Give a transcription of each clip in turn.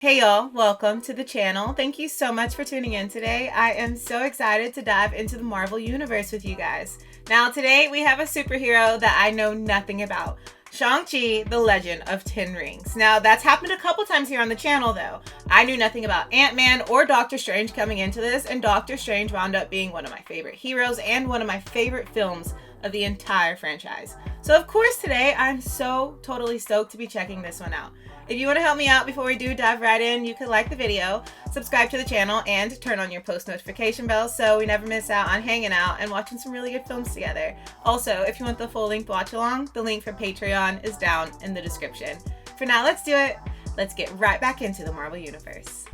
Hey y'all, welcome to the channel. Thank you so much for tuning in today. I am so excited to dive into the Marvel Universe with you guys. Now today we have a superhero that I know nothing about. Shang-Chi, the Legend of Ten Rings. Now that's happened a couple times here on the channel though. I knew nothing about Ant-Man or Doctor Strange coming into this, and Doctor Strange wound up being one of my favorite heroes and one of my favorite films of the entire franchise. So of course today I'm so totally stoked to be checking this one out. If you want to help me out before we do dive right in, you can like the video, subscribe to the channel, and turn on your post notification bell so we never miss out on hanging out and watching some really good films together. Also, if you want the full length watch along, the link for Patreon is down in the description. For now, let's do it. Let's get right back into the Marvel Universe.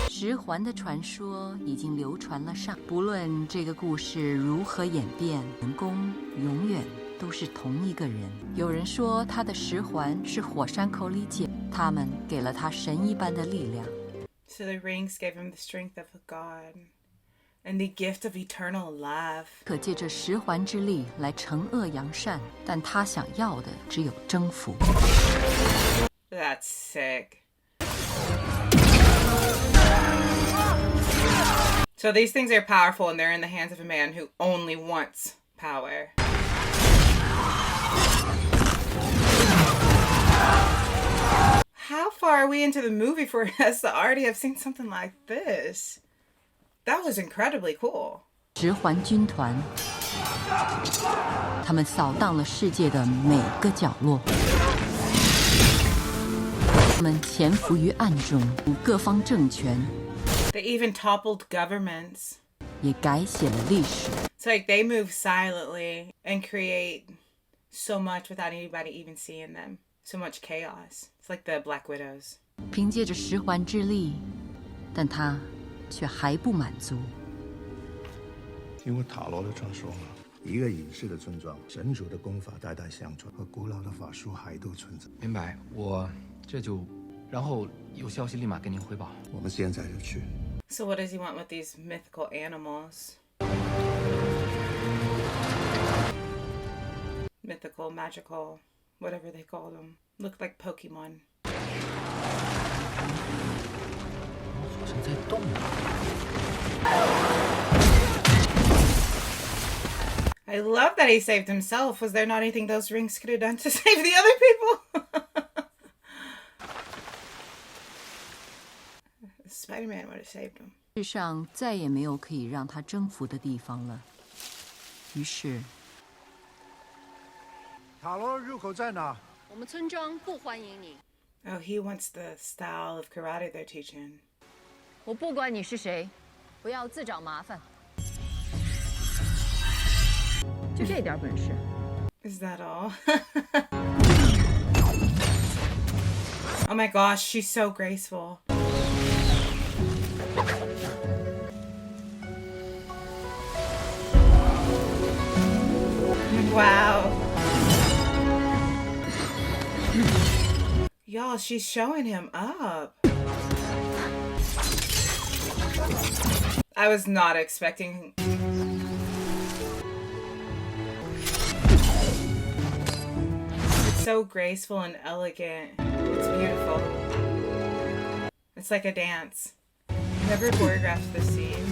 十环的传说已经流传了上，不论这个故事如何演变，人公永远都是同一个人。有人说他的十环是火山口里捡，他们给了他神一般的力量。So the rings gave him the strength of a god and the gift of eternal life. 可借着十环之力来惩恶扬善，但他想要的只有征服。That's sick. So these things are powerful and they're in the hands of a man who only wants power. How far are we into the movie for us to already have seen something like this? That was incredibly cool. 十环军团，他们扫荡了世界的每个角落。他们潜伏于暗中，各方政权。 They even toppled governments. 也改写了历史。 It's like they move silently and create so much without anybody even seeing them. So much chaos. It's like the Black Widows. 凭借着十环之力，但他却还不满足。因为塔罗的传说嘛，一个隐士的村庄，神族的功法代代相传，和古老的法术还都存在。明白，我这就，然后有消息立马跟您汇报。我们现在就去。 So what does he want with these mythical animals? Mythical, magical, whatever they call them. Look like Pokemon. 好像在动啊。 I love that he saved himself. Was there not anything those rings could have done to save the other people? Spider-Man would have saved him. 世上再也没有可以让他征服的地方了。于是，塔罗入口在哪？我们村庄不欢迎你。 Oh, he wants the style of karate they're teaching. 我不管你是谁，不要自找麻烦。就这点本事。 Is that all? Oh my gosh, she's so graceful. Wow. Y'all, she's showing him up. I was not expecting... It's so graceful and elegant. It's beautiful. It's like a dance. Whoever choreographed this scene,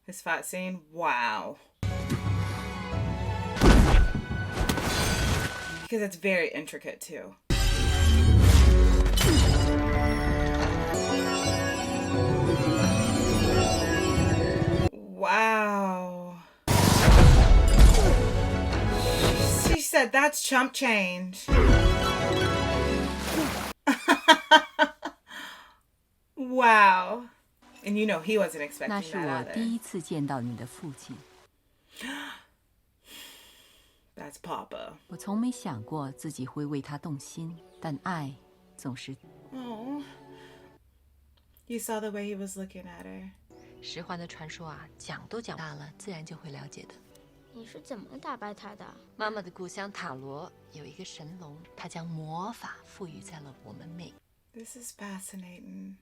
this fight scene, wow. Because it's very intricate too. Wow. She said that's chump change. Wow. And you know he wasn't 那 expecting 是 that 我 either. 第一次见到你的父亲。 That's Papa. 我从没想过自己会为他动心，但爱总是。 Oh. You saw the way he was looking at her. 十环的传说啊，讲都讲大了，自然就会了解的。你是怎么打败他的？妈妈的故乡塔罗有一个神龙，它将魔法赋予在了我们每。This is fascinating.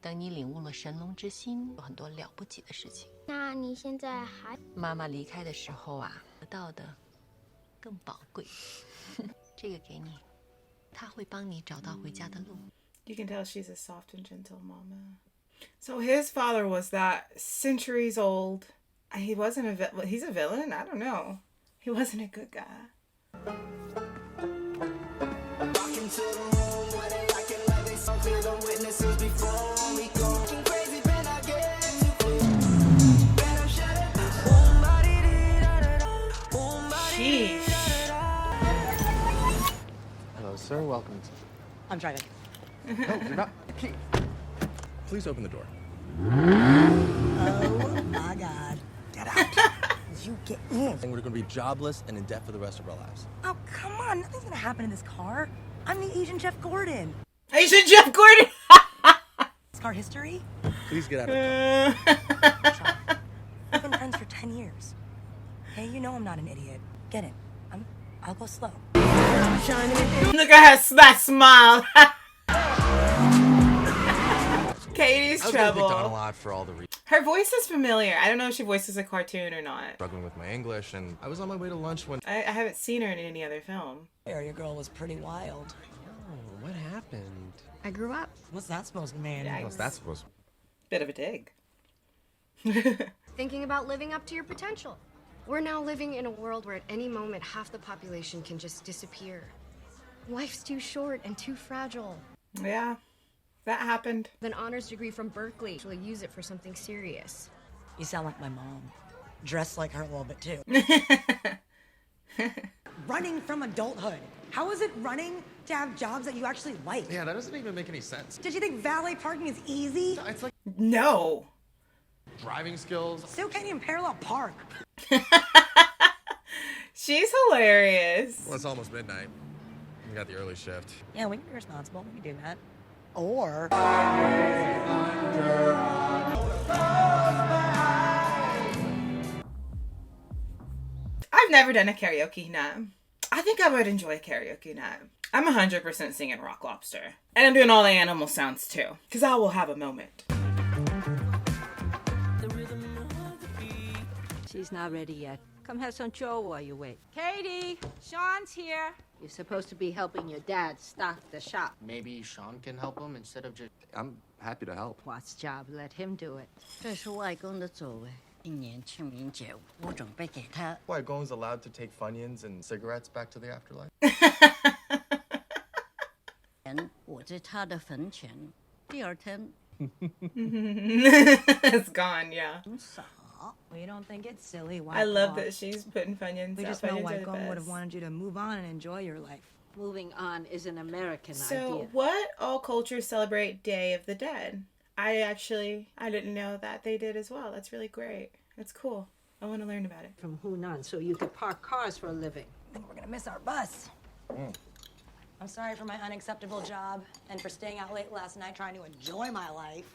等你领悟了神龙之心，有很多了不起的事情。那你现在还……妈妈离开的时候啊，得到的更宝贵。这个给你。他会帮你找到回家的路。 You can tell she's a soft and gentle mama. So his father was that centuries old. He wasn't he's a villain? I don't know. He wasn't a good guy. Sheesh. Hello, sir. Welcome. I'm driving. No, you're not. Please open the door. Oh my God. Get out. You get in. And we're going to be jobless and in debt for the rest of our lives. Oh, come on. Nothing's gonna happen in this car. I'm the Asian Jeff Gordon. Asian Jeff Gordon! This car history? Please get out of the car. We've been friends for 10 years. Hey, you know I'm not an idiot. Get in. I'll go slow. Look at her that smile. Katie's I was gonna pick on a trouble. lot for all the reasons. Her voice is familiar. I don't know if she voices a cartoon or not. Struggling with my English, and I was on my way to lunch when. I haven't seen her in any other film. Area girl was pretty wild. Oh, what happened? I grew up. What's that supposed to mean? Yikes. What's that supposed to Bit of a dig. Thinking about living up to your potential. We're now living in a world where at any moment half the population can just disappear. Life's too short and too fragile. Yeah, that happened. An honors degree from Berkeley, actually use it for something serious. You sound like my mom. Dressed like her a little bit too. Running from adulthood. How is it running to have jobs that you actually like? Yeah, that doesn't even make any sense. Did you think valet parking is easy? It's like No. driving skills. So can't even parallel park. She's hilarious. Well, it's almost midnight. We got the early shift. Yeah, we can be responsible. We can do that. Or I've never done a karaoke night. I think I would enjoy a karaoke night. I'm 100% singing Rock Lobster. And I'm doing all the animal sounds too. Because I will have a moment. She's not ready yet. Come have some Joe while you wait. Katie, Sean's here. You're supposed to be helping your dad stock the shop. Maybe Sean can help him instead of just. I'm happy to help. What's job? Let him do it. 这是外公的座位，一年清明节我准备给他。 Why, Gong's allowed to take Funyuns and cigarettes back to the afterlife? 我在他的坟前，第二天 It's gone, yeah. 很少. We don't think it's silly. I love that she's putting Funyuns We out. just know Funyuns are White the Gong would have best. wanted you to move on and enjoy your life. Moving on is an American So, idea. what all cultures celebrate Day of the Dead? I didn't know that they did as well. That's really great. That's cool. I want to learn about it. From Hunan, so you could park cars for a living. I think we're gonna miss our bus. I'm sorry for my unacceptable job and for staying out late last night trying to enjoy my life.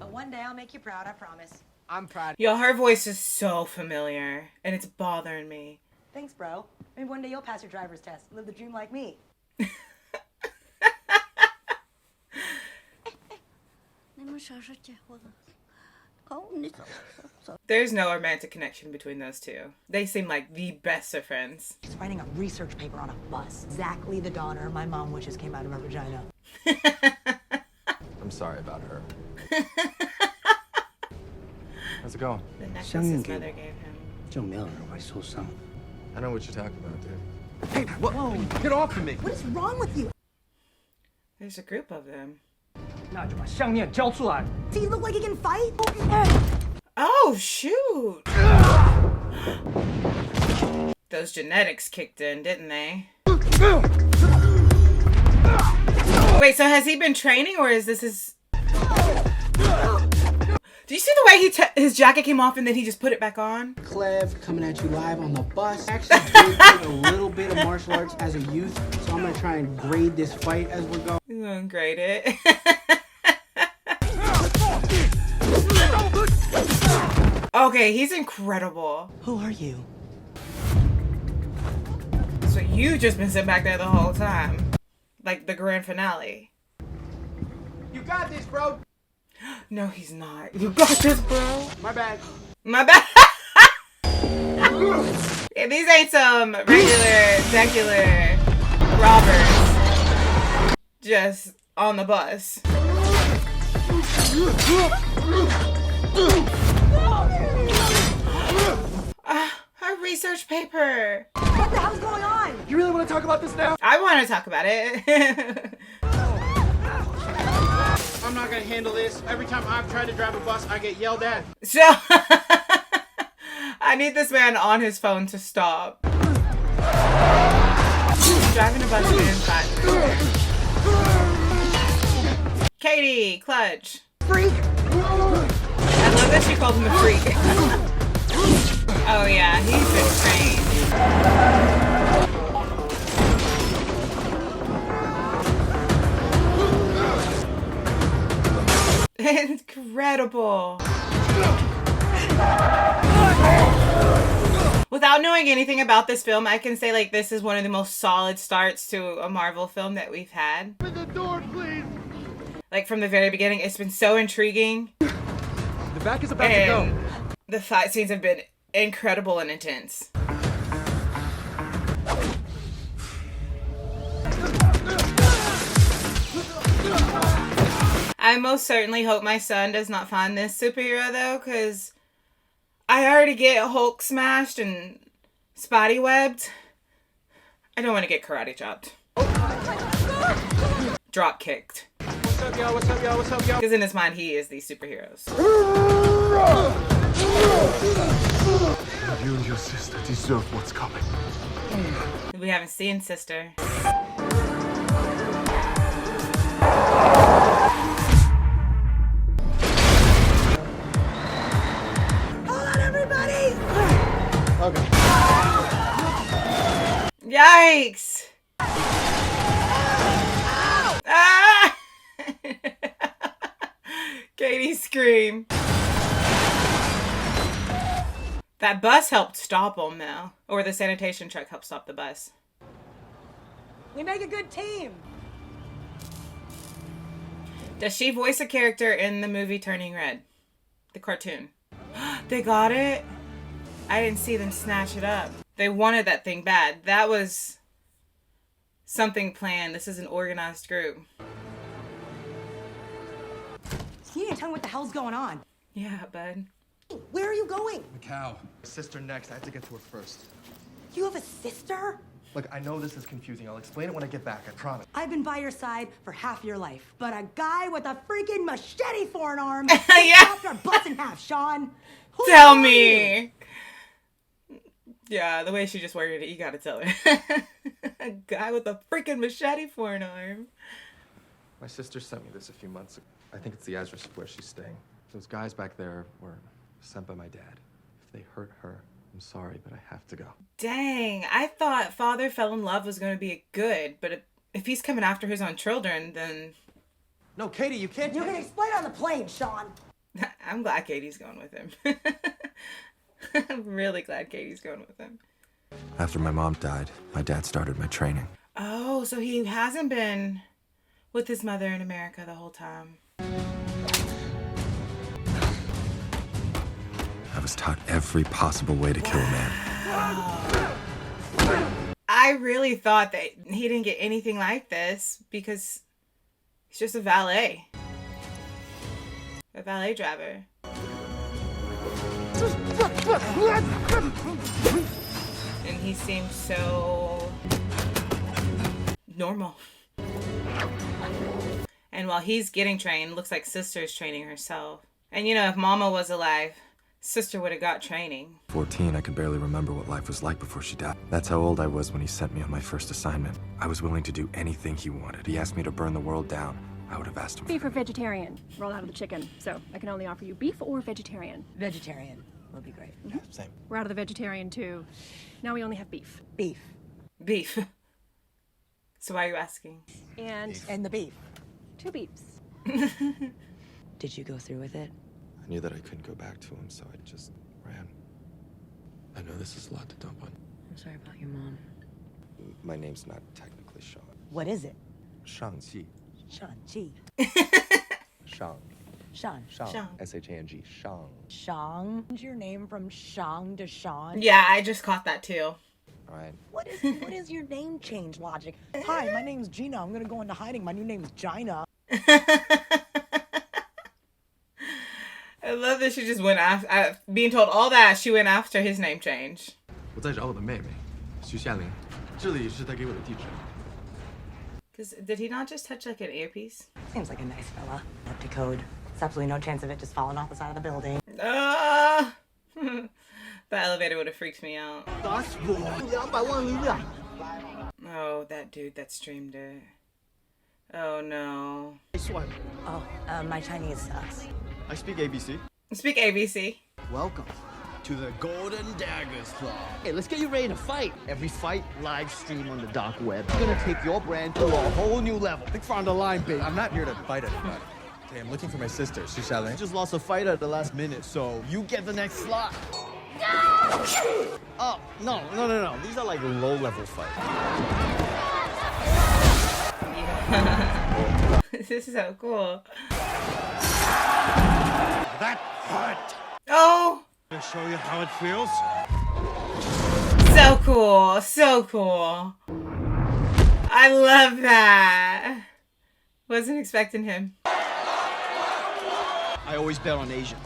But one day I'll make you proud, I promise. I'm proud. Yo, her voice is so familiar, and it's bothering me. Thanks, bro. Maybe one day you'll pass your driver's test. Live the dream like me. 你们啥时候结婚？哦，你走走。 There's no romantic connection between those two. They seem like the best of friends. She's writing a research paper on a bus. Exactly the daughter my mom wishes came out of her vagina. I'm sorry about her. How's it going? The necklace his mother gave him. 就没有人会受伤。 I know what you're talking about, dude. Hey, What? Whoa. Get off of me! What is wrong with you? There's a group of them. 那就把项链交出来。 Do you look like you can fight? Oh, shoot! Those genetics kicked in, didn't they? Wait, so has he been training, or is this his... Do you see the way his jacket came off and then he just put it back on? Clev coming at you live on the bus. I actually did take a little bit of martial arts as a youth, so I'm gonna try and grade this fight as we're going. He's gonna grade it. Okay, he's incredible. Who are you? So you just been sitting back there the whole time. Like the grand finale. You got this, bro. No, he's not. You got this, bro. My bad. My bad. Yeah, these ain't some regular, secular robbers. just on the bus. Her research paper. What the hell's going on? You really want to talk about this now? I want to talk about it. I'm not gonna handle this. Every time I've tried to drive a bus, I get yelled at. So, I need this man on his phone to stop. Driving a bus inside. Katie, clutch. Freak! I love that she called him a freak. Oh yeah, he's been trained. Incredible. Without knowing anything about this film, I can say like this is one of the most solid starts to a Marvel film that we've had. Open the door, please. Like from the very beginning, it's been so intriguing. The back is about to go. The fight scenes have been incredible and intense. I most certainly hope my son does not find this superhero though, because I already get Hulk smashed and Spidey webbed. I don't want to get karate chopped. Drop kicked. What's up, y'all? What's up, y'all? What's up, y'all? Because in his mind, he is these superheroes. You and your sister deserve what's coming. We haven't seen Sister. Hold on, everybody! Okay. Yikes! Ah! Katie scream. That bus helped stop him though. Or the sanitation truck helped stop the bus. We make a good team. Does she voice a character in the movie Turning Red? The cartoon. They got it? I didn't see them snatch it up. They wanted that thing bad. That was something planned. This is an organized group. You need to tell me what the hell's going on. Yeah, bud. Where are you going? Macau. Sister next. I have to get to her first. You have a sister? Look, I know this is confusing. I'll explain it when I get back. I promise. I've been by your side for half your life, but a guy with a freaking machete for an arm Yeah. chopped our butts in half, Sean. Who Tell are me. Yeah, the way she just worded it, you gotta tell her. A guy with a freaking machete for an arm. My sister sent me this a few months ago. I think it's the address of where she's staying. Those guys back there were sent by my dad. If they hurt her, I'm sorry, but I have to go. Dang, I thought Father Fell in Love was going to be good, but if he's coming after his own children, then... No, Katie, you can't... You can explain on the plane, Sean. I'm glad Katie's going with him. I'm really glad Katie's going with him. After my mom died, my dad started my training. Oh, so he hasn't been with his mother in America the whole time. I was taught every possible way to kill a man. I really thought that he didn't get anything like this because he's just a valet. A valet driver. And he seems so normal. And while he's getting trained, looks like Sister's training herself. And you know, if Mama was alive, Sister would have got training. 14, I could barely remember what life was like before she died. That's how old I was when he sent me on my first assignment. I was willing to do anything he wanted. He asked me to burn the world down. I would have asked him. Beef or vegetarian? We're all out of the chicken, so I can only offer you beef or vegetarian. Vegetarian would be great. Yeah, same. We're out of the vegetarian too. Now we only have beef. Beef. Beef. So why are you asking? And the beef. 2 beefs. Did you go through with it? I knew that I couldn't go back to him, so I just ran. I know this is a lot to dump on. I'm sorry about your mom. My name's not technically Sean. What is it? Shang-Chi. Shang-Chi. Shang. Sean. Shang. S-H-A-N-G. Shang. Shang? Your name from Shang to Sean? Yeah, I just caught that too. all right? What is your name change logic? Hi, my name's Gina. I'm gonna go into hiding. My new name's Gina. I love that she just went after, being told all that, she went after his name change. 我在找我的妹妹，徐夏玲，这里是她给我的地址。 Because did he not just touch like an earpiece? Seems like a nice fella. Up to code. There's absolutely no chance of it just falling off the side of the building. The elevator would have freaked me out. Oh, that dude that streamed it. Oh no. Oh, my Chinese sucks. I speak ABC. Speak ABC. Welcome to the Golden Daggers Club. Hey, let's get you ready to fight. Every fight live stream on the dark web. We're gonna take your brand to a whole new level. Think far on the line, baby. I'm not here to fight anybody. Okay, I'm looking for my sister, Xu Xiaolin. Just lost a fight at the last minute, so you get the next slot. Oh, no. These are like low-level fights. This is so cool. That hurt. Oh! To show you how it feels. So cool. So cool. I love that. Wasn't expecting him. I always bet on Asian.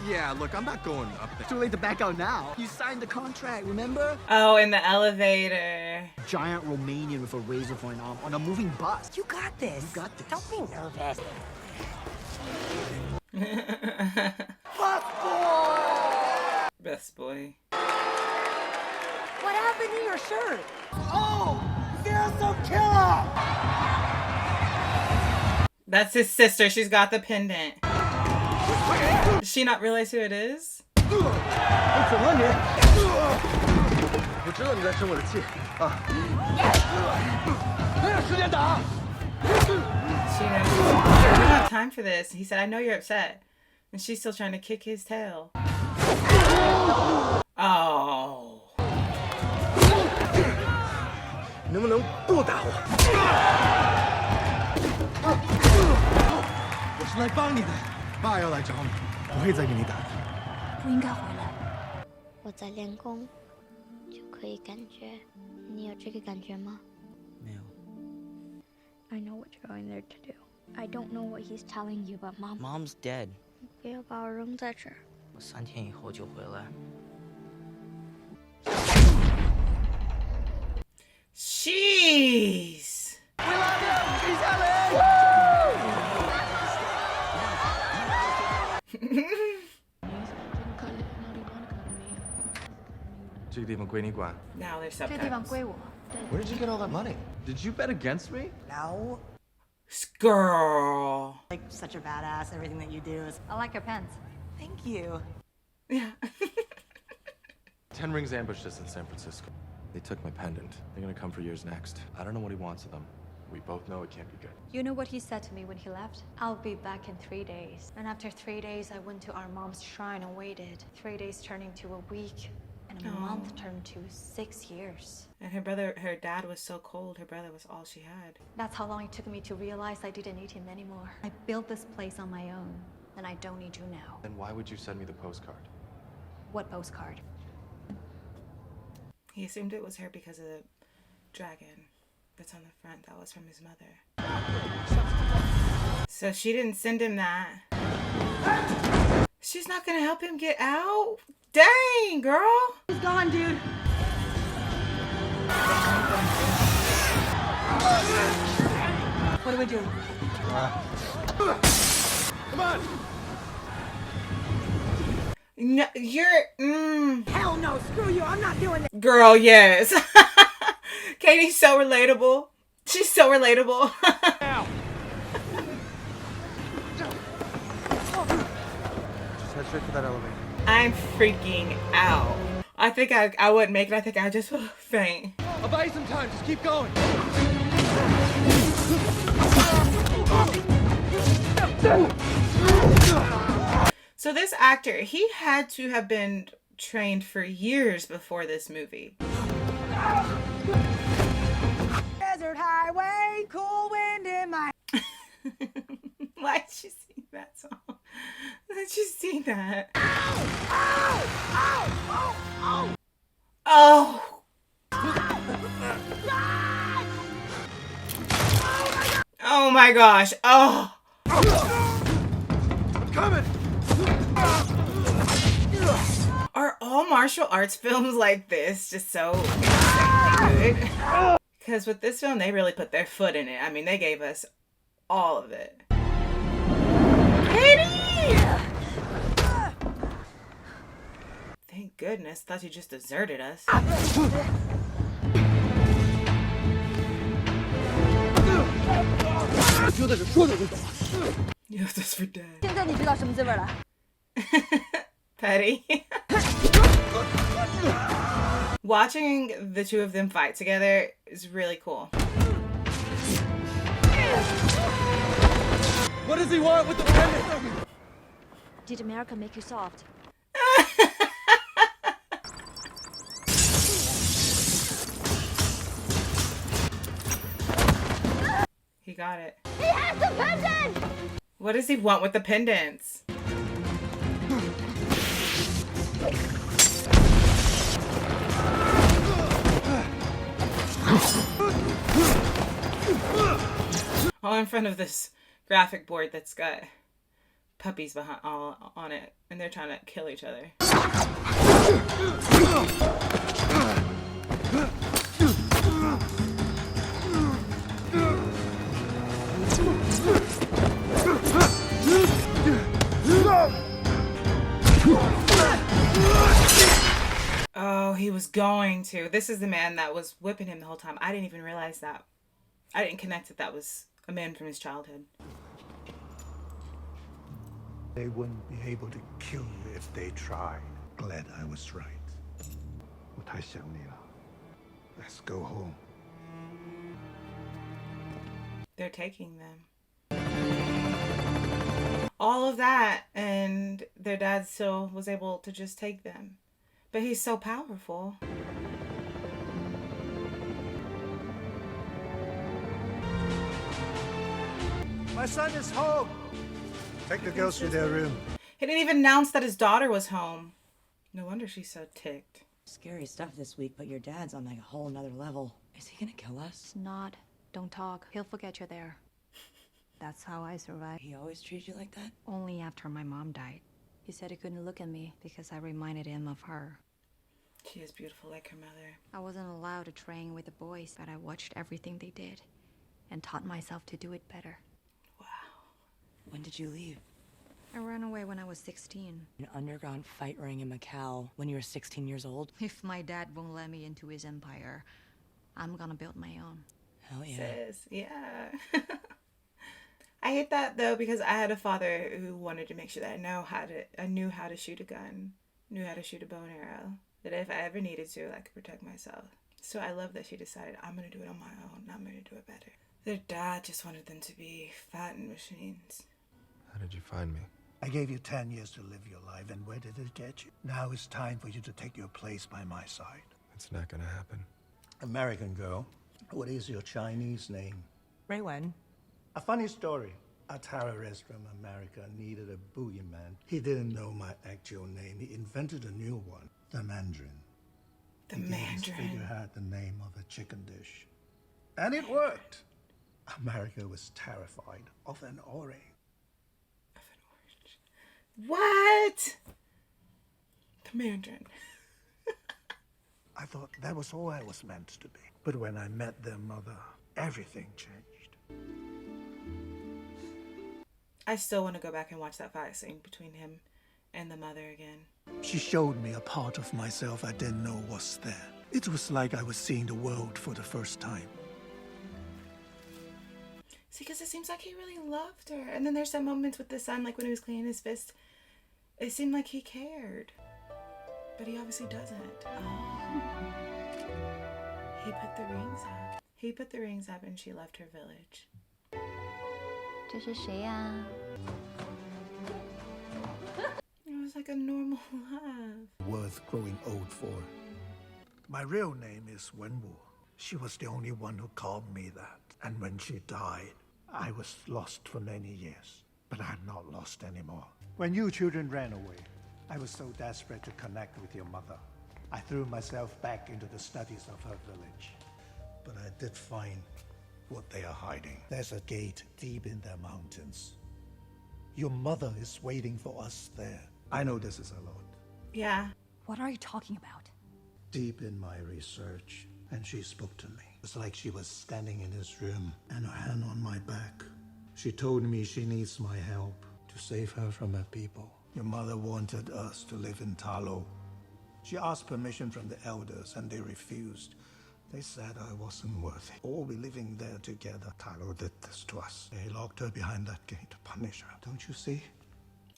Yeah, look, I'm not going up there. Too late to back out now. You signed the contract, remember? Oh, in the elevator. Giant Romanian with a razor for an arm on a moving bus. You got this. You got this. Don't be nervous. Best boy. What happened to your shirt? Oh, fearsome killer! That's his sister. She's got the pendant. Does she not realize who it is? She knows. We don't have time for this. He said, I know you're upset. And she's still trying to kick his tail. Oh. 能不能不打我？我是来帮你的，爸要来找你，不会再给你打的。不应该回来。我在练功，就可以感觉。你有这个感觉吗？没有。 I know what you're going there to do. I don't know what he's telling you, but Mom. Mom's dead. 不要把我扔在这儿。我3天以后就回来。 Jeez. We love you, Xu Xiaolin. 这个地方归你管。 Now there's 这地方 subtitles. 归我。 Where did you get all that money? Did you bet against me? No. Girl. Like such a badass. Everything that you do is. I like your pants. Thank you. Yeah. 10 Rings ambushed us in San Francisco. They took my pendant. They're gonna come for yours next. I don't know what he wants of them. We both know it can't be good. You know what he said to me when he left? I'll be back in 3 days. And after 3 days, I went to our mom's shrine and waited. 3 days turned into a week. And a month turned to 6 years. And her dad was so cold. Her brother was all she had. That's how long it took me to realize I didn't need him anymore. I built this place on my own, and I don't need you now. Then why would you send me the postcard? What postcard? He assumed it was her because of the dragon that's on the front. That was from his mother. So she didn't send him that. She's not gonna help him get out? Dang, girl. He's gone, dude. What do we do? Come on. No, you're. Hell no! Screw you! I'm not doing this. Girl, yes. Katie's so relatable. She's so relatable. Just head straight for that elevator. I'm freaking out. I think I wouldn't make it. I think I just faint. I'll buy you some time. Just keep going. So this actor, he had to have been trained for years before this movie. Desert highway, cool wind in my. Why'd you sing that song? Why'd you sing that? Ow! Ow! Ow! Ow! Oh! my gosh. Oh. I'm coming. Are all martial arts films like this just so insanely good? Because with this film, they really put their foot in it. I mean, they gave us all of it. Katie! Thank goodness. Thought you just deserted us. You have this for dad. Petty. Watching the two of them fight together is really cool. What does he want with the pendant? Did America make you soft? He got it. He has the pendant! What does he want with the pendants? All in front of this graphic board that's got puppies behind all on it, and they're trying to kill each other. Oh, he was going to. This is the man that was whipping him the whole time. I didn't even realize that. I didn't connect that was a man from his childhood. They wouldn't be able to kill you if they tried. Glad I was right. 我太想你了. Let's go home. They're taking them. All of that, and their dad still was able to just take them. But he's so powerful. My son is home. Take the girls to their room. He didn't even announce that his daughter was home. No wonder she's so ticked. Scary stuff this week, but your dad's on like a whole nother level. Is he gonna kill us? It's not. Don't talk. He'll forget you're there. That's how I survived. He always treats you like that? Only after my mom died. He said he couldn't look at me because I reminded him of her. She is beautiful like her mother. I wasn't allowed to train with the boys, but I watched everything they did and taught myself to do it better. Wow. When did you leave? I ran away when I was 16. An underground fight ring in Macau when you were 16 years old? If my dad won't let me into his empire, I'm gonna build my own. Hell yeah. Sis, yeah. I hate that though because I had a father who wanted to make sure that I knew how to shoot a gun, knew how to shoot a bow and arrow. That if I ever needed to, I could protect myself. So I love that she decided, I'm gonna do it on my own. I'm gonna do it better. Their dad just wanted them to be fattened machines. How did you find me? I gave you 10 years to live your life, and where did it get you? Now it's time for you to take your place by my side. It's not gonna happen. American girl, what is your Chinese name? Ray Wen. A funny story. A terrorist from America needed a boogeyman. He didn't know my actual name. He invented a new one, the Mandarin. The His Mandarin. figure had the name of a chicken dish. And it worked. America was terrified of an orange. What? The Mandarin. I thought that was all I was meant to be. But when I met their mother, everything changed. I still want to go back and watch that fight scene between him and the mother again. She showed me a part of myself I didn't know was there. It was like I was seeing the world for the first time. See, because it seems like he really loved her. And then there's some moments with the son, like when he was cleaning his fist. It seemed like he cared. But he obviously doesn't. Oh. He put the rings up. He put the rings up and she left her village. 这是谁呀? It was like a normal love. Worth growing old for. My real name is Wenwu. She was the only one who called me that. And when she died, I was lost for many years. But I'm not lost anymore. When you children ran away, I was so desperate to connect with your mother. I threw myself back into the studies of her village. But I did find what they are hiding. There's a gate deep in their mountains. Your mother is waiting for us there. I know this is a lot. Yeah. What are you talking about? Deep in my research, and she spoke to me. It's like she was standing in this room and her hand on my back. She told me she needs my help to save her from her people. Your mother wanted us to live in Talo. She asked permission from the elders and they refused. They said I wasn't worthy. All we living there together. Talo did this to us. They locked her behind that gate to punish her. Don't you see?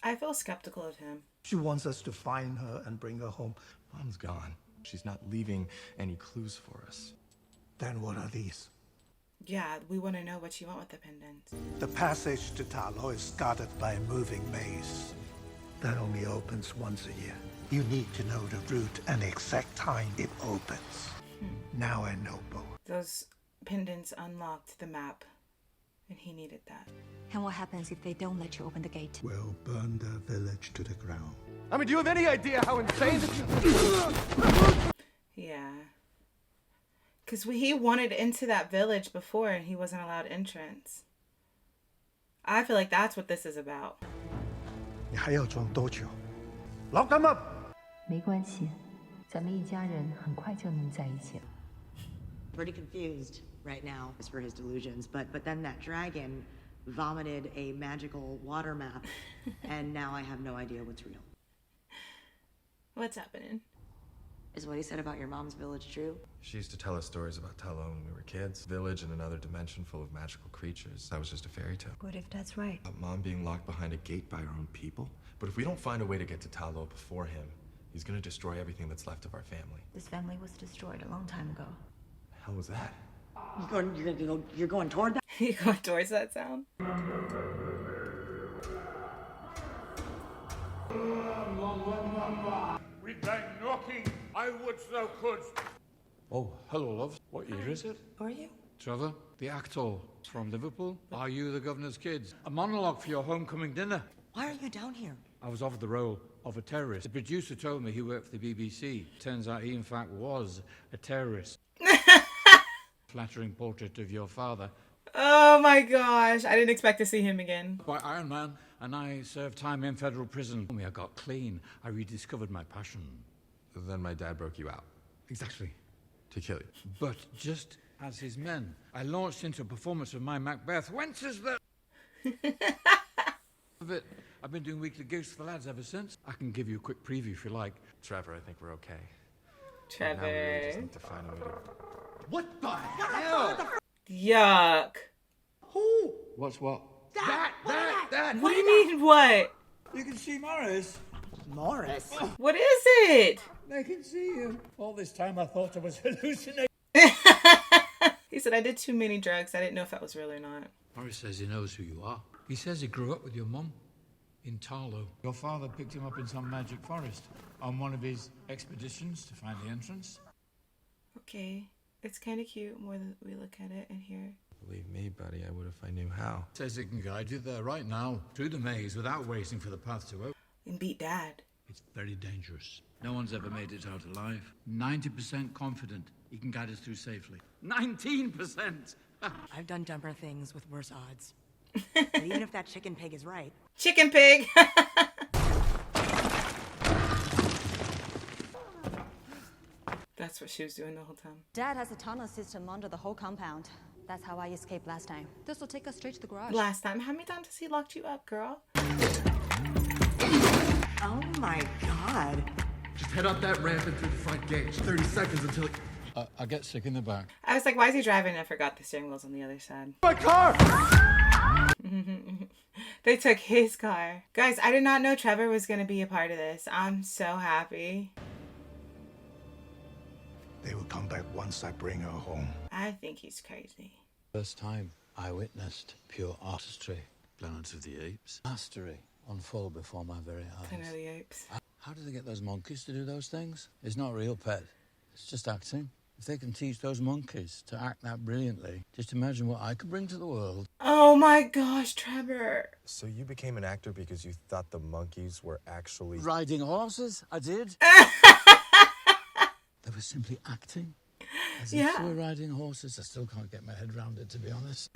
I feel skeptical of him. She wants us to find her and bring her home. Mom's gone. She's not leaving any clues for us. Then what are these? Yeah, we want to know what you want with the pendants. The passage to Talo is guarded by a moving maze. That only opens once a year. You need to know the route and the exact time it opens. Now I know both. Those pendants unlocked the map, and he needed that. And what happens if they don't let you open the gate? We'll burn the village to the ground. I mean, do you have any idea how insane this? Yeah. Because he wanted into that village before, and he wasn't allowed entrance. I feel like that's what this is about. 你还要装多久? Lock them up! 没关系，咱们一家人很快就能在一起了。 Pretty confused right now as for his delusions, but then that dragon vomited a magical water map, and now I have no idea what's real. What's happening? Is what he said about your mom's village true? She used to tell us stories about Talo when we were kids. Village in another dimension full of magical creatures. That was just a fairy tale. What if that's right? About Mom being locked behind a gate by her own people. But if we don't find a way to get to Talo before him, he's gonna destroy everything that's left of our family. This family was destroyed a long time ago. The hell was that? You're going toward that? You going towards that sound? With thy knocking, I would thou couldst. Oh, hello, love. What year is it? Who are you? Trevor, the actor from Liverpool. Are you the governor's kids? A monologue for your homecoming dinner. Why are you down here? I was offered the role of a terrorist. The producer told me he worked for the BBC. Turns out he, in fact, was a terrorist. Flattering portrait of your father. Oh my gosh, I didn't expect to see him again. By Iron Man, and I served time in federal prison. I got clean. I rediscovered my passion. Then my dad broke you out. Exactly. To kill you. But just as his men, I launched into a performance of my Macbeth. Whence is the... of it. I've been doing weekly gigs for the lads ever since. I can give you a quick preview if you like. Trevor, I think we're okay. Trevor. Now we really just need to find a way to... What the hell? Yuck. Who? What's what? That! What do you mean, what? You can see Morris. Morris? What is it? I can see you. All this time I thought I was hallucinating. He said, I did too many drugs. I didn't know if that was real or not. Morris says he knows who you are. He says he grew up with your mum in Tarlo. Your father picked him up in some magic forest on one of his expeditions to find the entrance. Okay. It's kind of cute more than we look at it and hear. Believe me, buddy, I would if I knew how. Says it can guide you there right now, through the maze, without waiting for the path to open. And beat Dad. It's very dangerous. No one's ever made it out alive. 90% confident he can guide us through safely. 19%! I've done dumber things with worse odds. But even if that chicken pig is right. Chicken pig! That's what she was doing the whole time. Dad has a tunnel system under the whole compound. That's how I escaped last time. This will take us straight to the garage. Last time? How many times has he locked you up, girl? Oh my god. Just head up that ramp and through the front gate. 30 seconds until... I get sick in the back. I was like, why is he driving? I forgot the steering wheel's on the other side. My car! They took his car. Guys, I did not know Trevor was going to be a part of this. I'm so happy. They will come back once I bring her home. I think he's crazy. First time I witnessed pure artistry. Planet of the Apes. Mastery unfold before my very eyes. Planet of the Apes. How do they get those monkeys to do those things? It's not real, pet. It's just acting. If they can teach those monkeys to act that brilliantly, just imagine what I could bring to the world. Oh my gosh, Trevor. So you became an actor because you thought the monkeys were actually... Riding horses? I did. They were simply acting. As if we're riding horses, I still can't get my head around it, to be honest.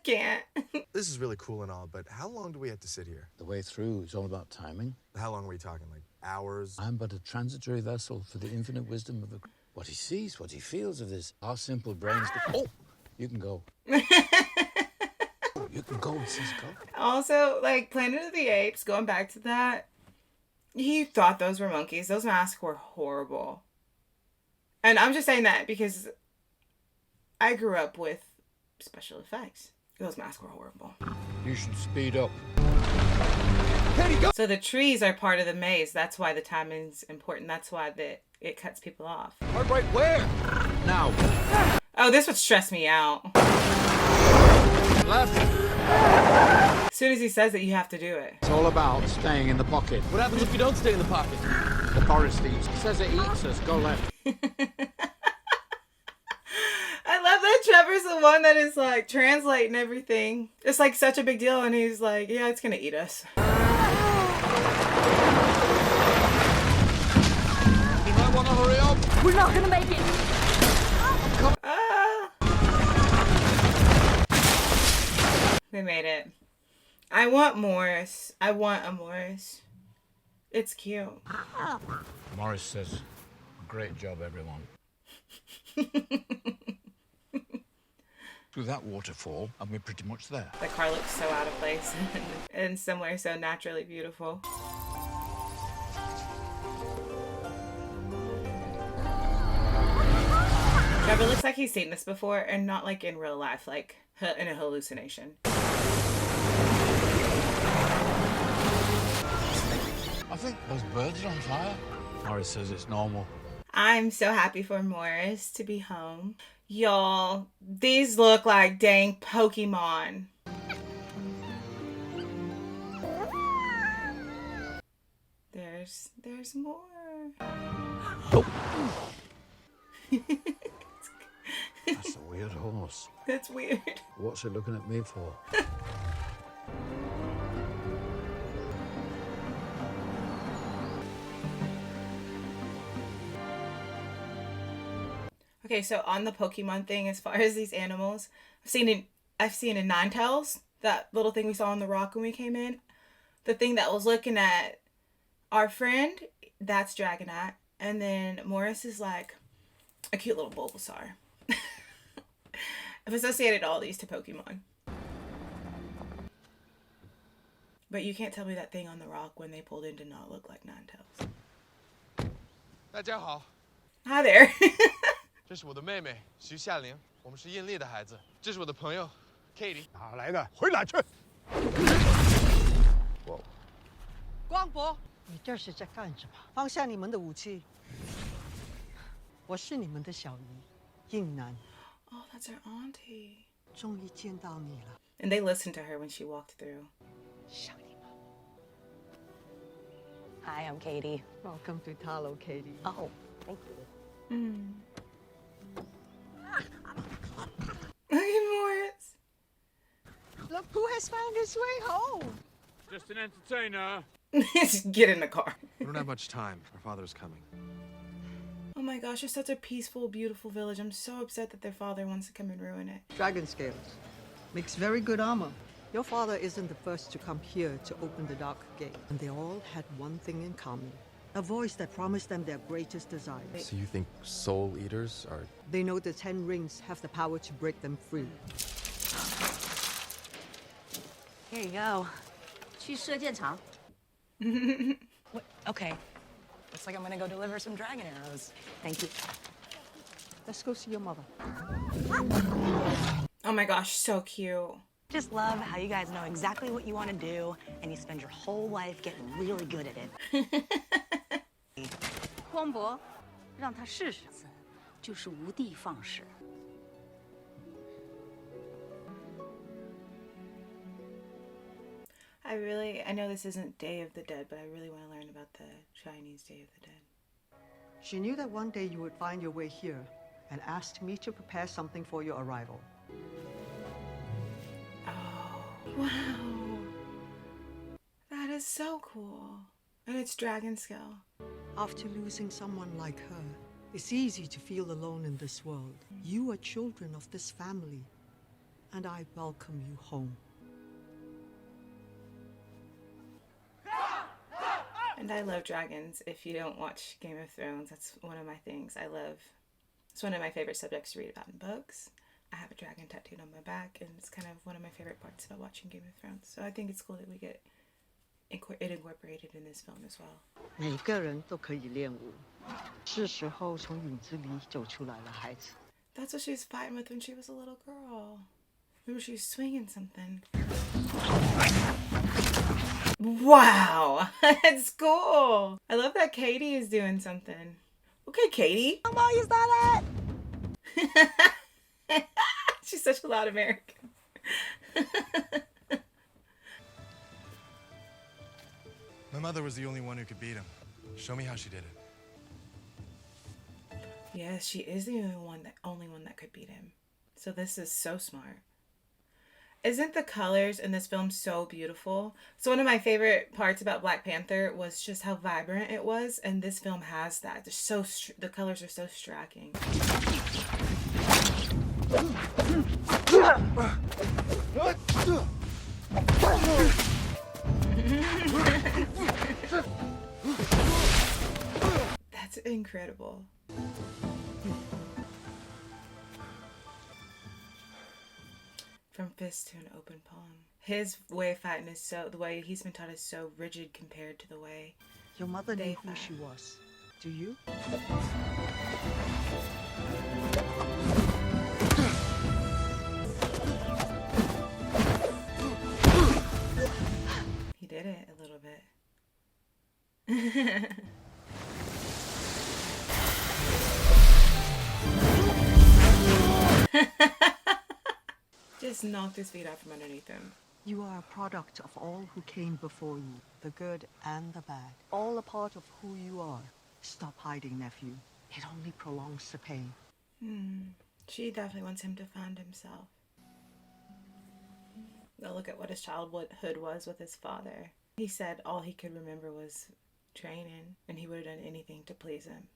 Can't. This is really cool and all, but how long do we have to sit here? The way through, it's all about timing. How long are we talking? Like hours? I'm but a transitory vessel for the infinite wisdom of what he sees, what he feels of this. Our simple brains. Oh, you can go. You can go, it says go. Also, like, Planet of the Apes, going back to that, he thought those were monkeys. Those masks were horrible. And I'm just saying that because I grew up with special effects. Those masks were horrible. You should speed up. So the trees are part of the maze. That's why the timing's important. That's why it cuts people off. All right, where? Now. Oh, this would stress me out. Left. As soon as he says it, you have to do it. It's all about staying in the pocket. What happens if you don't stay in the pocket? The forest eats. It says it eats us. Go left. I love that Trevor's the one that is like translating everything. It's like such a big deal, and he's like, yeah, it's gonna eat us. You might want to hurry up. We're not gonna make it. They made it. I want Morris. I want a Morris. It's cute. Morris says, great job, everyone. Through that waterfall, and we're pretty much there. The car looks so out of place and somewhere so naturally beautiful. Trevor looks like he's seen this before and not like in real life, like in a hallucination. I think those birds are on fire. Morris says it's normal. I'm so happy for Morris to be home. Y'all, these look like dang Pokemon. There's more. Oh. That's a weird horse. That's weird. What's it looking at me for? Okay, so on the Pokemon thing, as far as these animals, I've seen in Ninetales, that little thing we saw on the rock when we came in. The thing that was looking at our friend, that's Dragonite. And then Morris is like a cute little Bulbasaur. I've associated all these to Pokemon. But you can't tell me that thing on the rock when they pulled in did not look like Ninetales. 大家好。 Hi there. 这是我的妹妹徐夏玲，我们是印力的孩子。这是我的朋友 Katie。哪来的？回哪去！光伯，你这是在干什么？放下你们的武器。我是你们的小姨，印南。 Oh, that's her auntie. 终于见到你了。 And they listened to her when she walked through. Hi, I'm Katie. Welcome to Talo, Katie. Oh, thank you. Look at Morris. Look who has found his way home. Just an entertainer. Just get in the car. We don't have much time. Our father's coming. Oh my gosh, it's such a peaceful, beautiful village. I'm so upset that their father wants to come and ruin it. Dragon scales. Makes very good armor. Your father isn't the first to come here to open the Dark Gate. And they all had one thing in common. A voice that promised them their greatest desires. So you think soul eaters are... They know the 10 rings have the power to break them free. Here you go. 去射箭场. What? Okay. Looks like I'm gonna go deliver some dragon arrows. Thank you. Let's go see your mother. Oh my gosh, so cute. Just love how you guys know exactly what you want to do, and you spend your whole life getting really good at it. 光伯，让他试试，就是无的放矢。 I know this isn't Day of the Dead, but I really want to learn about the Chinese Day of the Dead. She knew that one day you would find your way here and asked me to prepare something for your arrival. Oh, wow. That is so cool. And it's dragon scale. After losing someone like her, It's easy to feel alone in this world. You are children of this family, and I welcome you home. And I love dragons. If you don't watch Game of Thrones, that's one of my things. It's one of my favorite subjects to read about in books. I have a dragon tattooed on my back, and it's kind of one of my favorite parts about watching Game of Thrones. So I think it's cool that we get it incorporated in this film as well. 每个人都可以练武，是时候从影子里走出来了，孩子。 That's what she was fighting with when she was a little girl. Remember, she was swinging something. Wow, that's cool. I love that Katie is doing something. Okay, Katie. Mom, you saw that? She's such a loud American. My mother was the only one who could beat him. Show me how she did it. Yes, she is the only one that could beat him. So this is so smart. Isn't the colors in this film so beautiful? So one of my favorite parts about Black Panther was just how vibrant it was, and this film has that. The colors are so striking. That's incredible. From fist to an open palm. His way of fighting is the way he's been taught is so rigid compared to the way Your mother knew who she was. Do you? He did it a little bit. Just knocked his feet out from underneath him. You are a product of all who came before you, the good and the bad. All a part of who you are. Stop hiding, nephew. It only prolongs the pain. She definitely wants him to find himself. Now look at what his childhood was with his father. He said all he could remember was training, and he would have done anything to please him.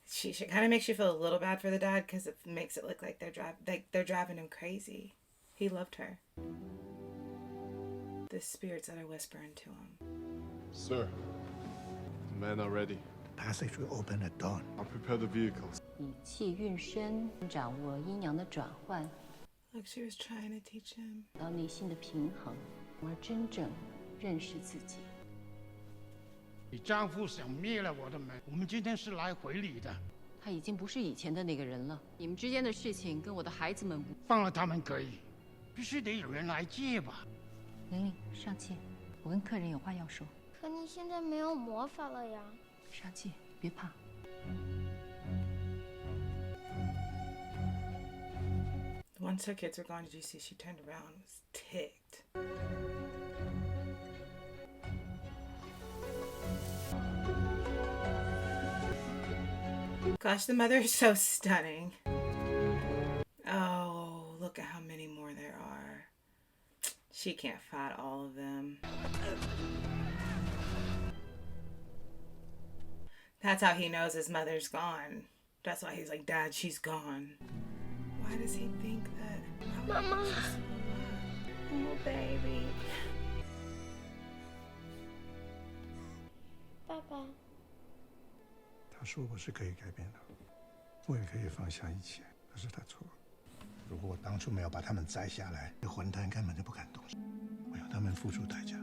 She kind of makes you feel a little bad for the dad because it makes it look like they're driving him crazy. He loved her. The spirits that are whispering to him. Sir, the men are ready. The passage will open at dawn. I'll prepare the vehicles. 以气运身，掌握阴阳的转换， Like she was trying to teach him. 到内心的平衡，而真正认识自己。你丈夫想灭了我的门，我们今天是来回礼的。他已经不是以前的那个人了。你们之间的事情跟我的孩子们无。放了他们可以，必须得有人来接吧。玲玲，上气，我跟客人有话要说。可你现在没有魔法了呀。上气，别怕。Once her kids were gone, did you see she turned around and was ticked? Gosh, the mother is so stunning. Oh, look at how many more there are. She can't fight all of them. That's how he knows his mother's gone. That's why he's like, Dad, she's gone. Why does he think that? Mama. Oh, baby. 爸爸。他说我是可以改变的，我也可以放下一切，可是他错了。如果我当初没有把他们摘下来，这混蛋根本就不敢动手，我要他们付出代价。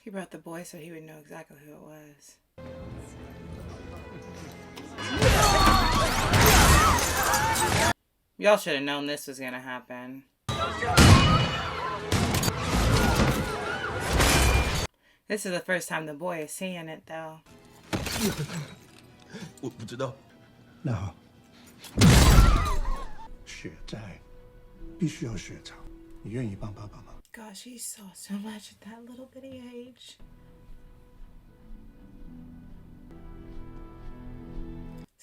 He brought the boy so he would know exactly who it was. Y'all should have known this was gonna happen. This is the first time the boy is seeing it, though. 我不知道。那好，血债必须要血偿，你愿意帮爸爸吗？ Gosh, he saw so much at that little bitty age.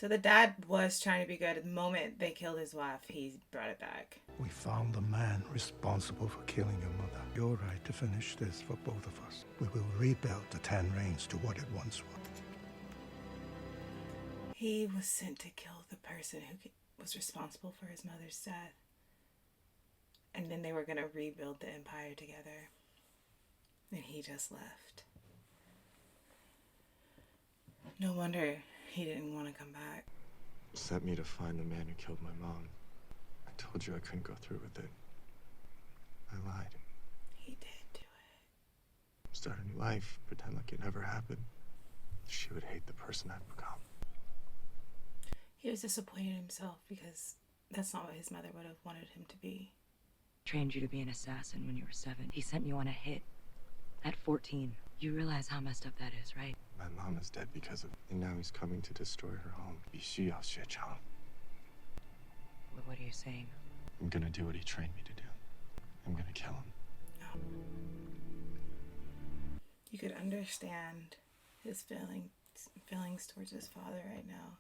So the dad was trying to be good. At the moment they killed his wife, he brought it back. We found the man responsible for killing your mother. You're right to finish this for both of us. We will rebuild the Ten Rings to what it once was. He was sent to kill the person who was responsible for his mother's death. And then they were going to rebuild the empire together. And he just left. No wonder he didn't want to come back. Sent me to find the man who killed my mom. I told you I couldn't go through with it. I lied. He did do it. Start a new life, pretend like it never happened. She would hate the person I've become. He was disappointed in himself because that's not what his mother would have wanted him to be. Trained you to be an assassin when you were 7. He sent you on a hit at 14. You realize how messed up that is, right? My mom is dead because of it, and now he's coming to destroy her home. 必须要学长. What are you saying? I'm gonna do what he trained me to do. I'm gonna kill him. You could understand his feelings towards his father right now.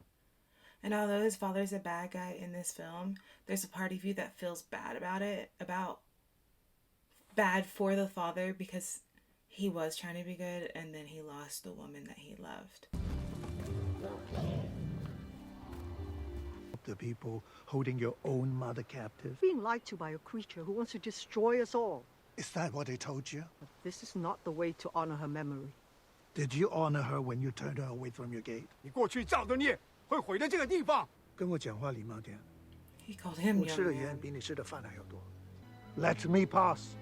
And although his father's a bad guy in this film, there's a part of you that feels bad about it, bad for the father because he was trying to be good and then he lost the woman that he loved. The people holding your own mother captive. Being lied to by a creature who wants to destroy us all. Is that what they told you? But this is not the way to honor her memory. Did you honor her when you turned her away from your gate? 你过去造的孽会毁了这个地方。跟我讲话礼貌点。 He called him 我吃的 young 盐 man. 比你吃的饭还要多。Let me pass.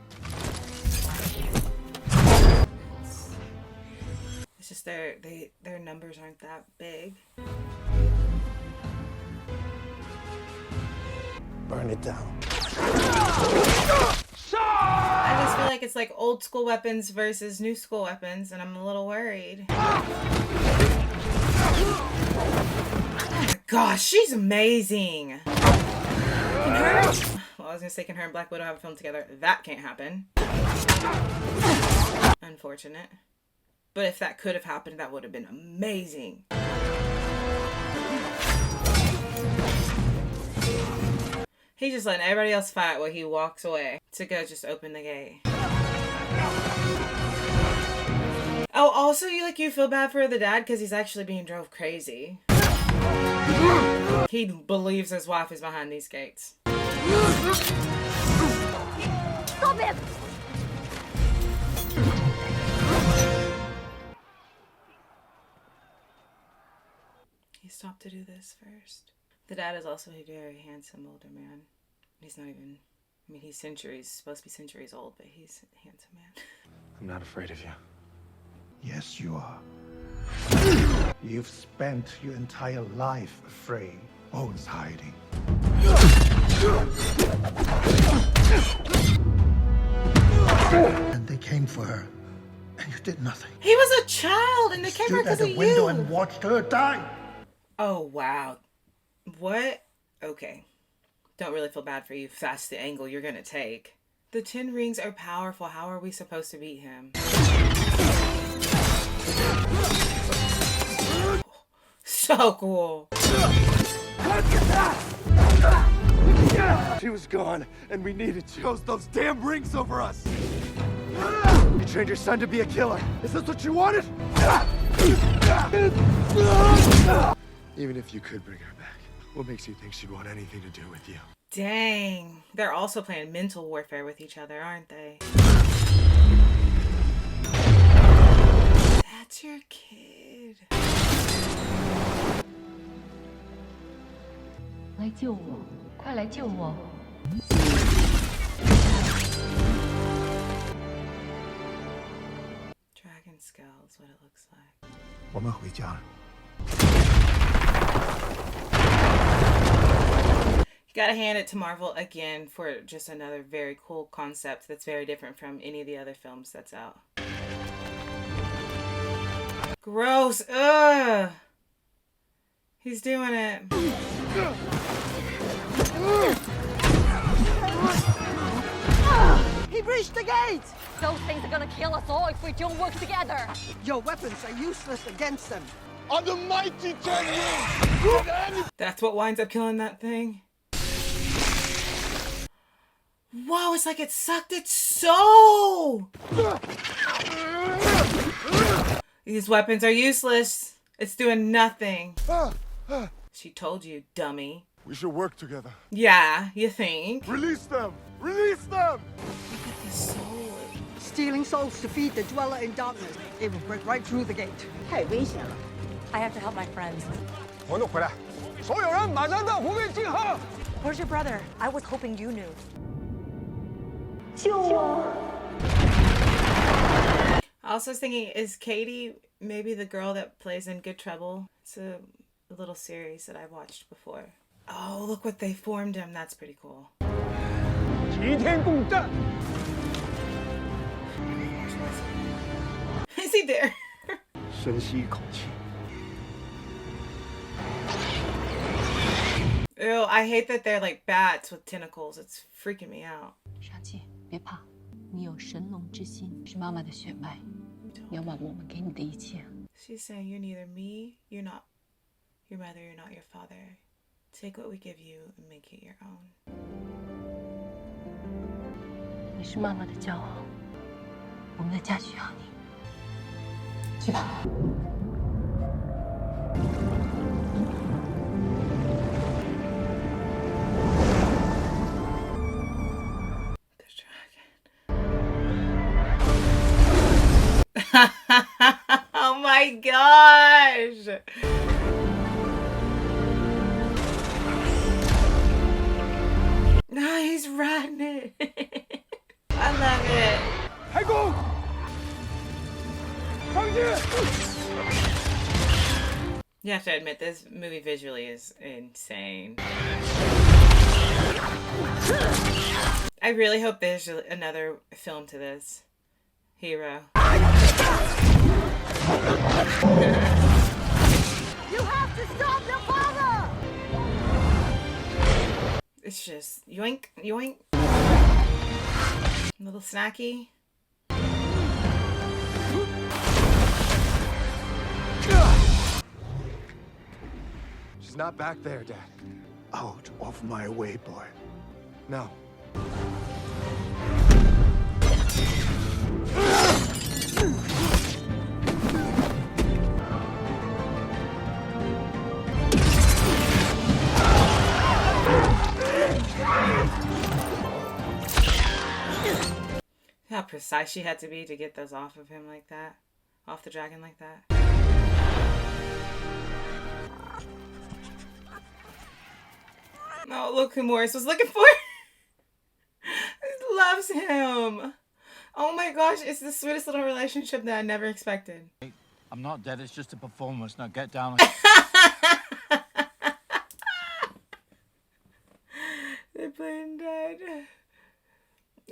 It's just their numbers aren't that big. Burn it down. I just feel like it's like old school weapons versus new school weapons, and I'm a little worried. Oh my gosh, she's amazing. Can her? Well, I was gonna say, can her and Black Widow have a film together? That can't happen. Unfortunate. But if that could have happened, that would have been amazing. He's just letting everybody else fight while he walks away to go just open the gate. Oh, also you feel bad for the dad because he's actually being drove crazy. He believes his wife is behind these gates. Stop him! He stopped to do this first. The dad is also a very handsome older man. He's not even, I mean, he's supposed to be centuries old, but he's a handsome man. I'm not afraid of you. Yes, you are. You've spent your entire life afraid, always hiding. And they came for her, and you did nothing. He was a child, and they came for because of you. Stood at the window and watched her die. Oh, wow. What? Okay. Don't really feel bad for you if that's the angle you're gonna take. The 10 rings are powerful. How are we supposed to beat him? So cool. She was gone, and we needed you. Chose those damn rings over us. You trained your son to be a killer. Is this what you wanted? Even if you could bring her back, what makes you think she'd want anything to do with you? Dang. They're also playing mental warfare with each other, aren't they? That's your kid. 来救我！快来救我！ Dragon scale is what it looks like. 我们回家。 You gotta hand it to Marvel again for just another very cool concept that's very different from any of the other films that's out. Gross. Ugh. He's doing it. He breached the gate! Those things are gonna kill us all if we don't work together. Your weapons are useless against them. are the mighty Ten Rings! That's what winds up killing that thing. Whoa, it's like it sucked its soul! These weapons are useless. It's doing nothing. She told you, dummy. We should work together. Yeah, you think? Release them! Release them! Look at the soul. Stealing souls to feed the dweller in darkness. It will break right through the gate. I have to help my friends. 活动回来，所有人马上到湖边集合。 Where's your brother? I was hoping you knew. I also was thinking, is Katie maybe the girl that plays in Good Trouble? It's a little series that I've watched before. Oh, look what they formed him. That's pretty cool. 齐天共战。 Is he there? 深吸一口气。 Ew, I hate that they're like bats with tentacles. It's freaking me out. 上气，别怕，你有神龙之心，是妈妈的血脉，你要把我们给你的一切。 She's saying you're neither me, you're not your mother, you're not your father. Take what we give you and make it your own. 你是妈妈的骄傲，我们的家需要你。去吧。 Oh my gosh! No, he's riding it. I love it. 开弓！放箭！ You have to admit, this movie visually is insane. I really hope there's another film to this. Hero. You have to stop your father! It's just yoink, yoink. A little snacky. She's not back there, Dad. Out of my way, boy. No. How precise she had to be to get those off of him like that. Off the dragon like that. Oh, look who Morris was looking for. He loves him. Oh my gosh, it's the sweetest little relationship that I never expected. I'm not dead, it's just a performance. Now get down. They're playing dead.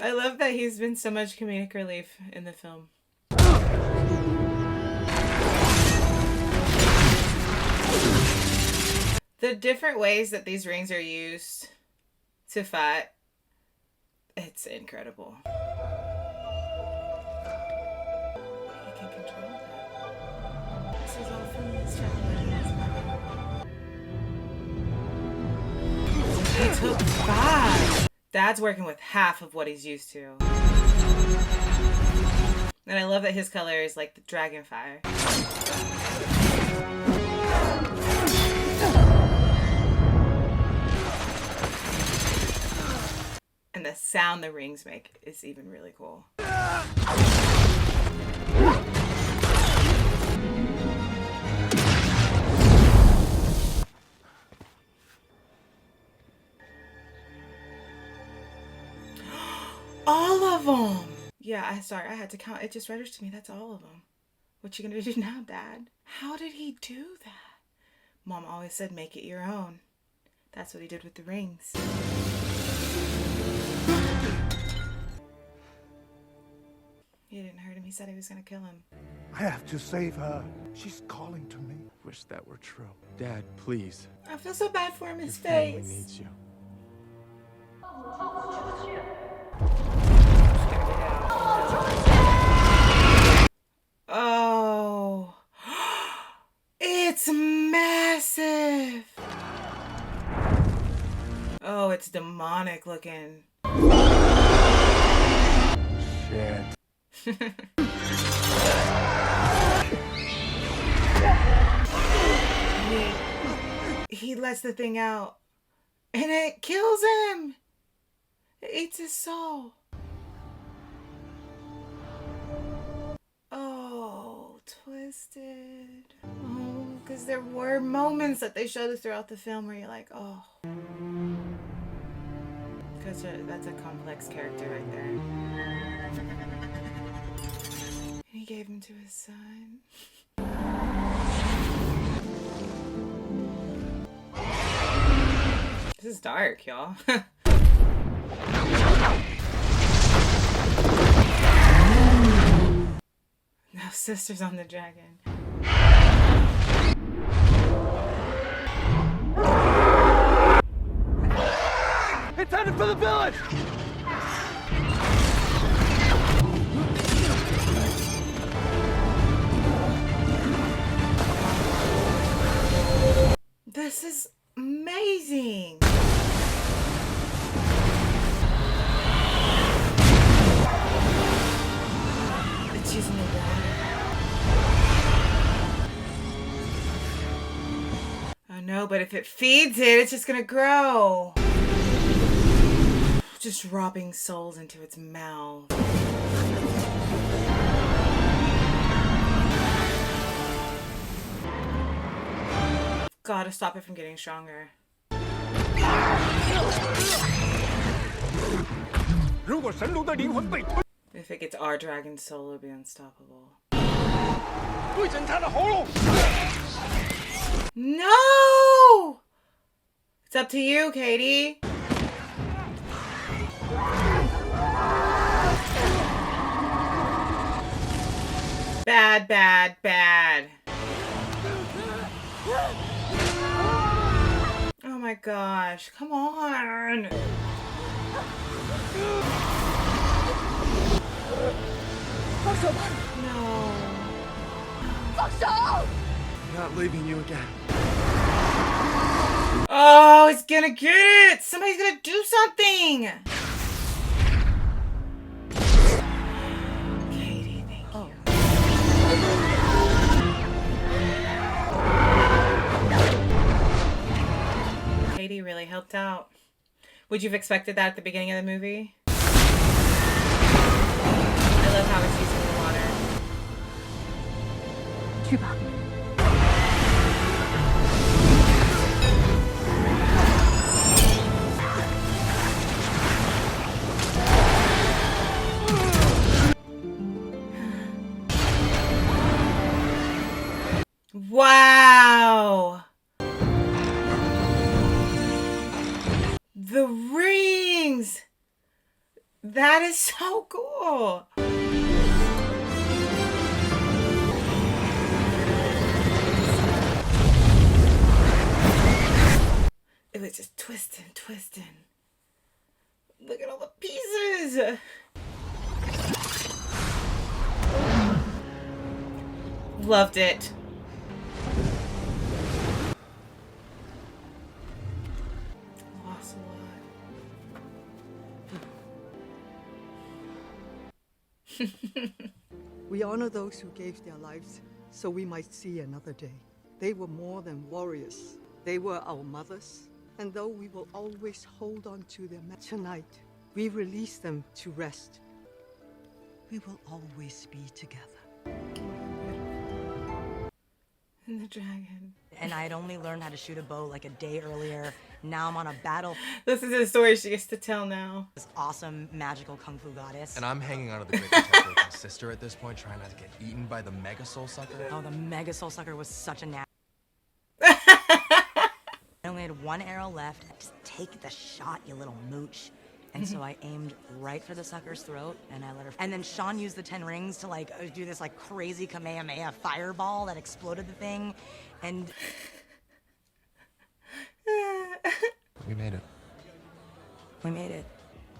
I love that he's been so much comedic relief in the film. The different ways that these rings are used to fight, it's incredible. He can control that. This is all from this chapter. He took 5. Dad's working with half of what he's used to. And I love that his color is like the dragon fire. And the sound the rings make is even really cool. All of them! Yeah, sorry, I had to count. It just registered to me. That's all of them. What you gonna do now, Dad? How did he do that? Mom always said make it your own. That's what he did with the rings. He didn't hurt him. He said he was gonna kill him. I have to save her. She's calling to me. Wish that were true. Dad, please. I feel so bad for him. His Your family face. needs you. Oh. It's it's demonic looking. Shit. He lets the thing out and it kills him. It eats his soul. Oh, twisted. Oh, because there were moments that they showed us throughout the film where you're like, oh. Because that's a complex character right there. And he gave him to his son. This is dark, y'all. Now sister's on the dragon. It's headed for the village! This is amazing. It's using the water. Oh no, but if it feeds it, it's just gonna grow. Just robbing souls into its mouth. Gotta stop it from getting stronger. If it gets our dragon soul, it'll be unstoppable. No! It's up to you, Katie. Bad, bad, bad. Oh my gosh, come on. No. I'm not leaving you again. Oh, it's gonna get it. Somebody's gonna do something. Katie, thank you. Katie really helped out. Would you have expected that at the beginning of the movie? I love how it's using the water. 去吧。 Wow! The rings! That is so cool! It was just twisting, twisting. Look at all the pieces! Loved it. Lost a lot. We honor those who gave their lives so we might see another day. They were more than warriors. They were our mothers. And though we will always hold on to them, tonight we release them to rest. We will always be together. And the dragon. And I had only learned how to shoot a bow like a day earlier. Now I'm on a battle. This is a story she gets to tell now. This awesome magical kung fu goddess. And I'm hanging out of the great protector with my sister at this point, trying not to get eaten by the mega soul sucker. Oh, the mega soul sucker was such a nasty. I only had one arrow left. Just take the shot, you little mooch. And so I aimed right for the sucker's throat, and I let her. And then Sean used the 10 rings to like do this like crazy Kamehameha fireball that exploded the thing, and We made it. we made it.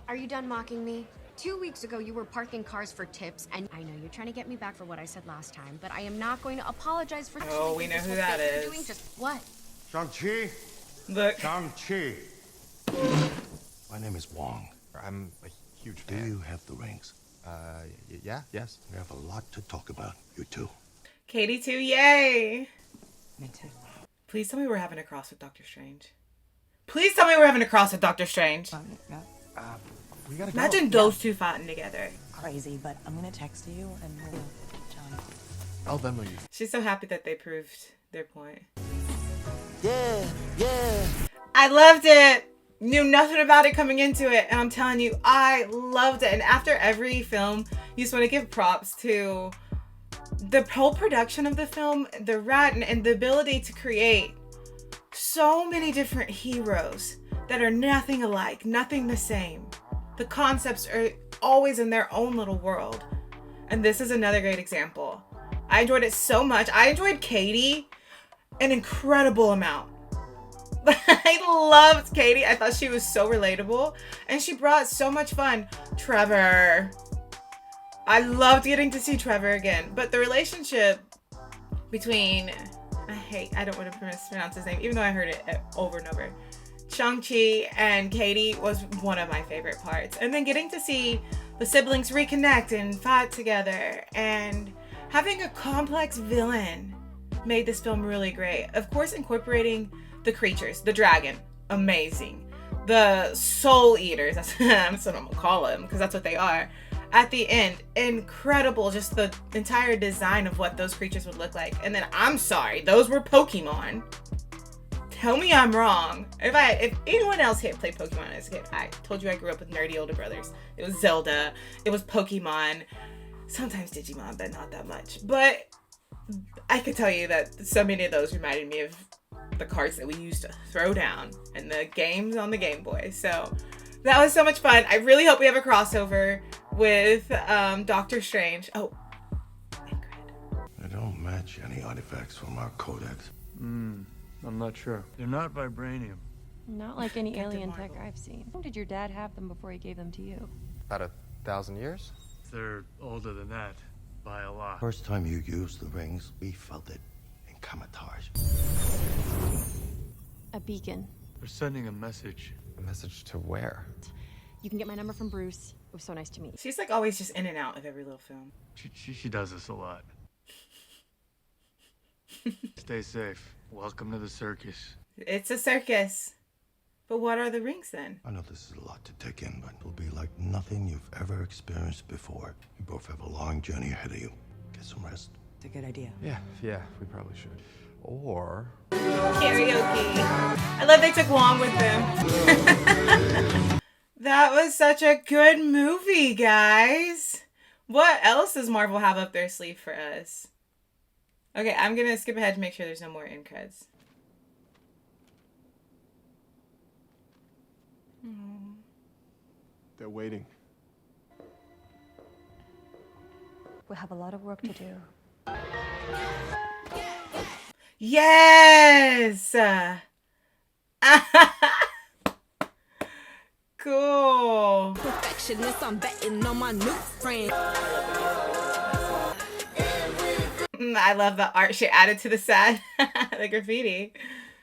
Are you done mocking me? 2 weeks ago, you were parking cars for tips, and I know you're trying to get me back for what I said last time, but I am not going to apologize for. Oh, we know who that You're is. doing just what? Shang-Chi. Look. Shang-Chi. My name is Wong. I'm a huge Do fan. you have the rings? Yeah, yes. We have a lot to talk about, you two. Katie too, yay! Me too. Please tell me we're having a cross with Doctor Strange. Please tell me we're having a cross with Doctor Strange. We gotta go. Imagine those two fighting together. Crazy, but I'm gonna text you and we'll John. I'll Venmo you. She's so happy that they proved their point. Yeah, yeah. I loved it. Knew nothing about it coming into it, and I'm telling you, I loved it. And after every film, you just want to give props to the whole production of the film, the writing, and the ability to create so many different heroes that are nothing alike, nothing the same. The concepts are always in their own little world. And this is another great example. I enjoyed it so much. I enjoyed Katie an incredible amount. I loved Katie. I thought she was so relatable. And she brought so much fun. Trevor. I loved getting to see Trevor again. But the relationship between... I don't want to mispronounce his name, even though I heard it over and over. Shang-Chi and Katie was one of my favorite parts. And then getting to see the siblings reconnect and fight together. And having a complex villain made this film really great. Of course, incorporating the creatures, the dragon, amazing. The soul eaters, that's what I'm gonna call them, because that's what they are. At the end, incredible, just the entire design of what those creatures would look like. And then, I'm sorry, those were Pokemon. Tell me I'm wrong. If anyone else here played Pokemon as a kid, I told you I grew up with nerdy older brothers. It was Zelda, it was Pokemon, sometimes Digimon, but not that much. But I could tell you that so many of those reminded me of the cards that we used to throw down and the games on the Game Boy. So that was so much fun. I really hope we have a crossover with Doctor Strange. Oh, They don't match any artifacts from our codex. I'm not sure. They're not vibranium. Not like any alien tech I've seen. How long did your dad have them before he gave them to you? About 1,000 years? They're older than that, by a lot. First time you used the rings, we felt it in Kamatage. A beacon. They're sending a message. A message to where? You can get my number from Bruce. It was so nice to meet you. she's like always just in and out of every little film. She does this a lot. Stay safe. Welcome to the circus. It's a circus. But what are the rings then? I know this is a lot to take in, but it'll be like nothing you've ever experienced before. You both have a long journey ahead of you. Get some rest. It's a good idea. Yeah, we probably should. Or... Karaoke. I love they took Wong with them. That was such a good movie, guys. What else does Marvel have up their sleeve for us? Okay, I'm gonna skip ahead to make sure there's no more end credits. They're waiting. We have a lot of work to do. Yes! Cool. Perfectionist, I'm betting on my new friend. I love the art she added to the set. The graffiti.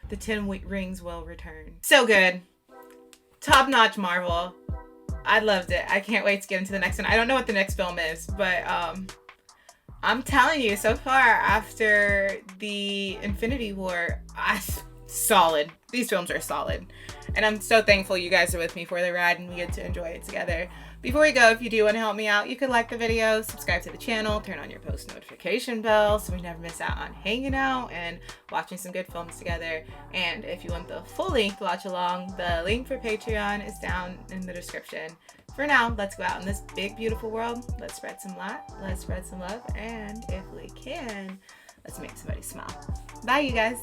The 10 rings will return. So good. Top notch Marvel. I loved it. I can't wait to get into the next one. I don't know what the next film is, but I'm telling you, so far after the Infinity War, solid. These films are solid. And I'm so thankful you guys are with me for the ride and we get to enjoy it together. Before we go, if you do want to help me out, you could like the video, subscribe to the channel, turn on your post notification bell so we never miss out on hanging out and watching some good films together. And if you want the full length watch along, the link for Patreon is down in the description. For now, let's go out in this big, beautiful world. Let's spread some light, let's spread some love, and if we can, let's make somebody smile. Bye, you guys.